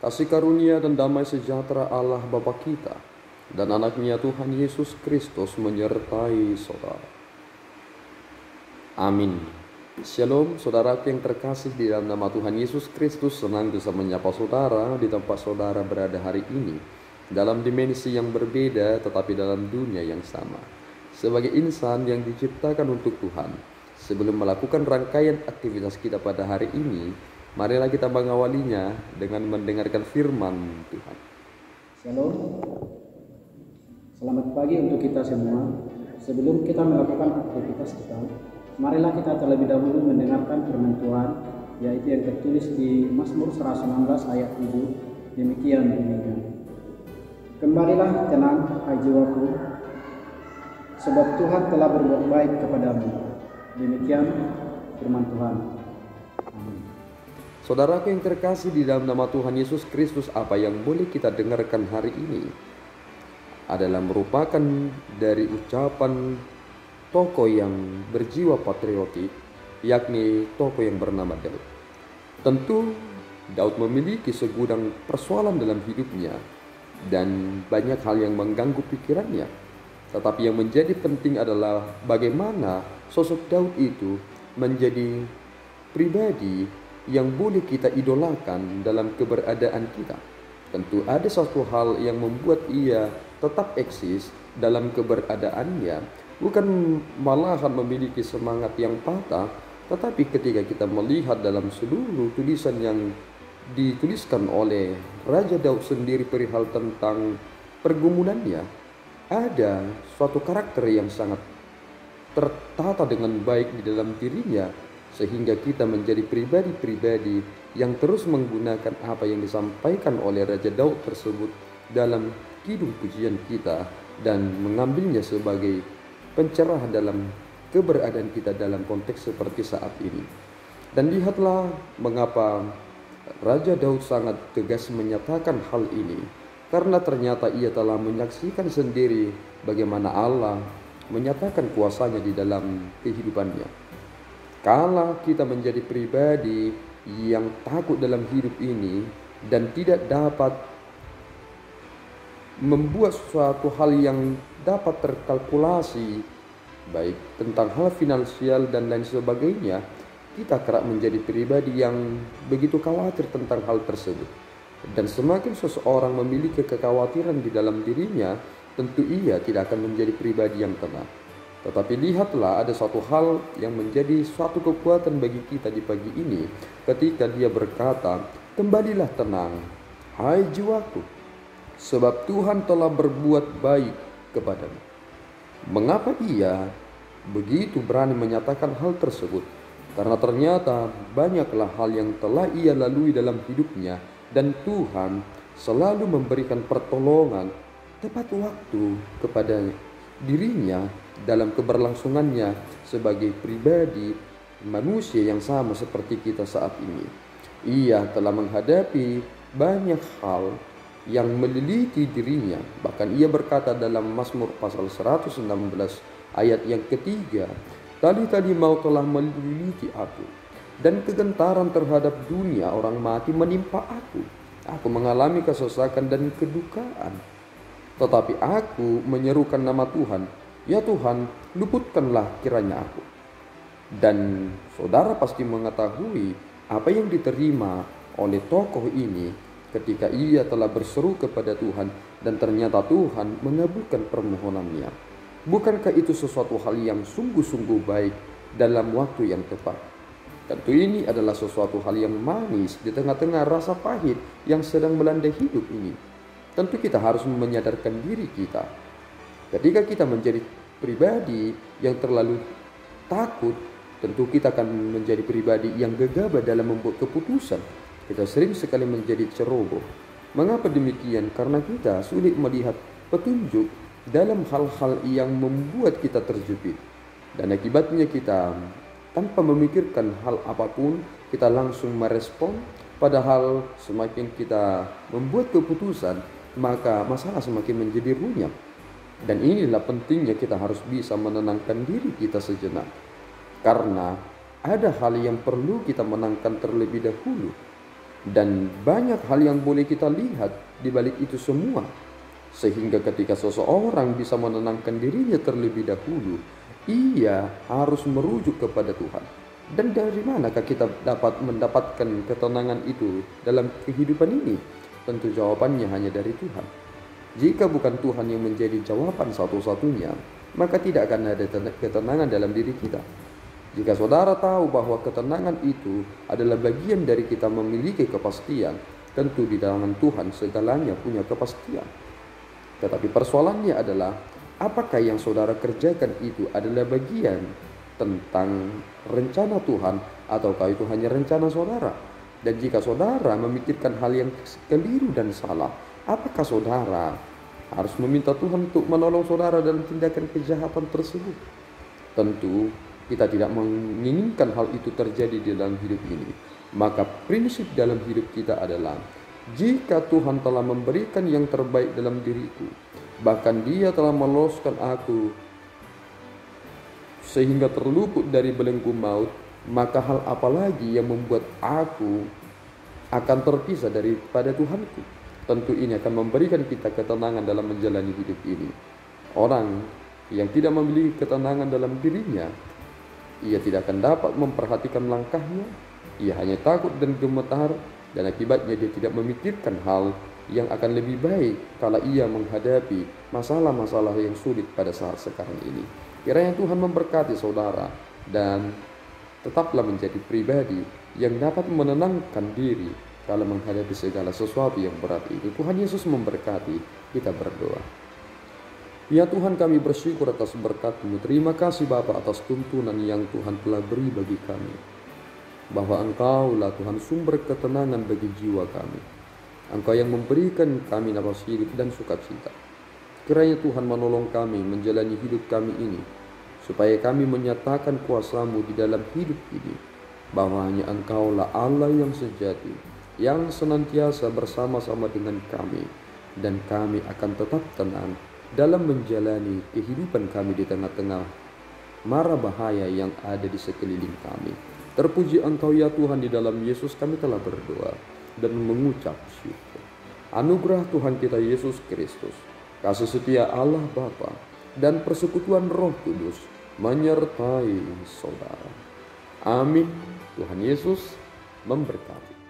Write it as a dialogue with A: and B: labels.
A: Kasih karunia dan damai sejahtera Allah Bapa kita dan anaknya Tuhan Yesus Kristus menyertai saudara. Amin. Shalom saudaraku yang terkasih di dalam nama Tuhan Yesus Kristus. Senang bisa menyapa saudara di tempat saudara berada hari ini, dalam dimensi yang berbeda tetapi dalam dunia yang sama. Sebagai insan yang diciptakan untuk Tuhan, sebelum melakukan rangkaian aktivitas kita pada hari ini, marilah kita mengawalinya dengan mendengarkan firman Tuhan.
B: Shalom. Selamat pagi untuk kita semua. Sebelum kita melakukan aktivitas kita, marilah kita terlebih dahulu mendengarkan firman Tuhan, yaitu yang tertulis di Mazmur 119 ayat 7. Demikian bunyinya. Kembalilah tenang, hai jiwaku, sebab Tuhan telah berbuat baik kepadamu. Demikian firman Tuhan. Amin.
A: Saudaraku yang terkasih di dalam nama Tuhan Yesus Kristus, apa yang boleh kita dengarkan hari ini adalah merupakan dari ucapan tokoh yang berjiwa patriotik, yakni tokoh yang bernama Daud. Tentu Daud memiliki segudang persoalan dalam hidupnya dan banyak hal yang mengganggu pikirannya. Tetapi yang menjadi penting adalah bagaimana sosok Daud itu menjadi pribadi yang boleh kita idolakan dalam keberadaan kita. Tentu ada satu hal yang membuat ia tetap eksis dalam keberadaannya, bukan malahan memiliki semangat yang patah, tetapi ketika kita melihat dalam seluruh tulisan yang dituliskan oleh Raja Daud sendiri perihal tentang pergumulannya, ada suatu karakter yang sangat tertata dengan baik di dalam dirinya, sehingga kita menjadi pribadi-pribadi yang terus menggunakan apa yang disampaikan oleh Raja Daud tersebut dalam kidung pujian kita dan mengambilnya sebagai pencerah dalam keberadaan kita dalam konteks seperti saat ini. Dan lihatlah mengapa Raja Daud sangat tegas menyatakan hal ini, karena ternyata ia telah menyaksikan sendiri bagaimana Allah menyatakan kuasanya di dalam kehidupannya. Kala kita menjadi pribadi yang takut dalam hidup ini dan tidak dapat membuat suatu hal yang dapat terkalkulasi, baik tentang hal finansial dan lain sebagainya, kita kerap menjadi pribadi yang begitu khawatir tentang hal tersebut. Dan semakin seseorang memiliki kekhawatiran di dalam dirinya, tentu ia tidak akan menjadi pribadi yang tenang. Tetapi lihatlah, ada satu hal yang menjadi suatu kekuatan bagi kita di pagi ini, ketika dia berkata, kembalilah tenang, hai jiwaku, sebab Tuhan telah berbuat baik kepadamu. Mengapa ia begitu berani menyatakan hal tersebut? Karena ternyata banyaklah hal yang telah ia lalui dalam hidupnya, dan Tuhan selalu memberikan pertolongan tepat waktu kepada dirinya dalam keberlangsungannya sebagai pribadi manusia yang sama seperti kita saat ini. Ia telah menghadapi banyak hal yang meliliti dirinya. Bahkan ia berkata dalam Mazmur pasal 116 ayat yang ketiga, tali-tali maut telah meliliti aku, dan kegentaran terhadap dunia orang mati menimpa aku. Aku mengalami kesesakan dan kedukaan, tetapi aku menyerukan nama Tuhan. Ya Tuhan, luputkanlah kiranya aku. Dan saudara pasti mengetahui apa yang diterima oleh tokoh ini ketika ia telah berseru kepada Tuhan, dan ternyata Tuhan mengabulkan permohonannya. Bukankah itu sesuatu hal yang sungguh-sungguh baik dalam waktu yang tepat? Tentu ini adalah sesuatu hal yang manis di tengah-tengah rasa pahit yang sedang melanda hidup ini. Tentu kita harus menyadarkan diri kita, ketika kita menjadi pribadi yang terlalu takut, tentu kita akan menjadi pribadi yang gegabah dalam membuat keputusan. Kita sering sekali menjadi ceroboh. Mengapa demikian? Karena kita sulit melihat petunjuk dalam hal-hal yang membuat kita terjepit. Dan akibatnya kita tanpa memikirkan hal apapun, kita langsung merespon. Padahal semakin kita membuat keputusan, maka masalah semakin menjadi runyam. Dan inilah pentingnya kita harus bisa menenangkan diri kita sejenak. Karena ada hal yang perlu kita menangkan terlebih dahulu. Dan banyak hal yang boleh kita lihat di balik itu semua. Sehingga ketika seseorang bisa menenangkan dirinya terlebih dahulu, ia harus merujuk kepada Tuhan. Dan dari manakah kita dapat mendapatkan ketenangan itu dalam kehidupan ini? Tentu jawabannya hanya dari Tuhan. Jika bukan Tuhan yang menjadi jawaban satu-satunya, maka tidak akan ada ketenangan dalam diri kita. Jika saudara tahu bahwa ketenangan itu adalah bagian dari kita memiliki kepastian, tentu di dalam Tuhan segalanya punya kepastian. Tetapi persoalannya adalah, apakah yang saudara kerjakan itu adalah bagian tentang rencana Tuhan, ataukah itu hanya rencana saudara? Dan jika saudara memikirkan hal yang keliru dan salah, apakah saudara harus meminta Tuhan untuk menolong saudara dalam tindakan kejahatan tersebut? Tentu kita tidak menginginkan hal itu terjadi di dalam hidup ini. Maka prinsip dalam hidup kita adalah, jika Tuhan telah memberikan yang terbaik dalam diriku, bahkan Dia telah meloloskan aku sehingga terluput dari belenggu maut, maka hal apa lagi yang membuat aku akan terpisah daripada Tuhanku? Tentu ini akan memberikan kita ketenangan dalam menjalani hidup ini. Orang yang tidak memiliki ketenangan dalam dirinya, ia tidak akan dapat memperhatikan langkahnya. Ia hanya takut dan gemetar, dan akibatnya dia tidak memikirkan hal yang akan lebih baik kalau ia menghadapi masalah-masalah yang sulit pada saat sekarang ini. Kiranya Tuhan memberkati saudara, dan tetaplah menjadi pribadi yang dapat menenangkan diri kalau menghadapi segala sesuatu yang berat itu. Tuhan Yesus memberkati. Kita berdoa. Ya Tuhan, kami bersyukur atas berkat-Mu. Terima kasih Bapa atas tuntunan yang Tuhan telah beri bagi kami, bahwa Engkaulah Tuhan sumber ketenangan bagi jiwa kami. Engkau yang memberikan kami nafas hidup dan sukacita. Kiranya Tuhan menolong kami menjalani hidup kami ini, supaya kami menyatakan kuasa-Mu di dalam hidup ini, bahwa hanya Engkaulah Allah yang sejati, yang senantiasa bersama-sama dengan kami, dan kami akan tetap tenang dalam menjalani kehidupan kami di tengah-tengah mara bahaya yang ada di sekeliling kami. Terpuji Engkau ya Tuhan, di dalam Yesus kami telah berdoa dan mengucap syukur. Anugerah Tuhan kita Yesus Kristus, kasih setia Allah Bapa, dan persekutuan Roh Kudus menyertai saudara. Amin. Tuhan Yesus memberkati.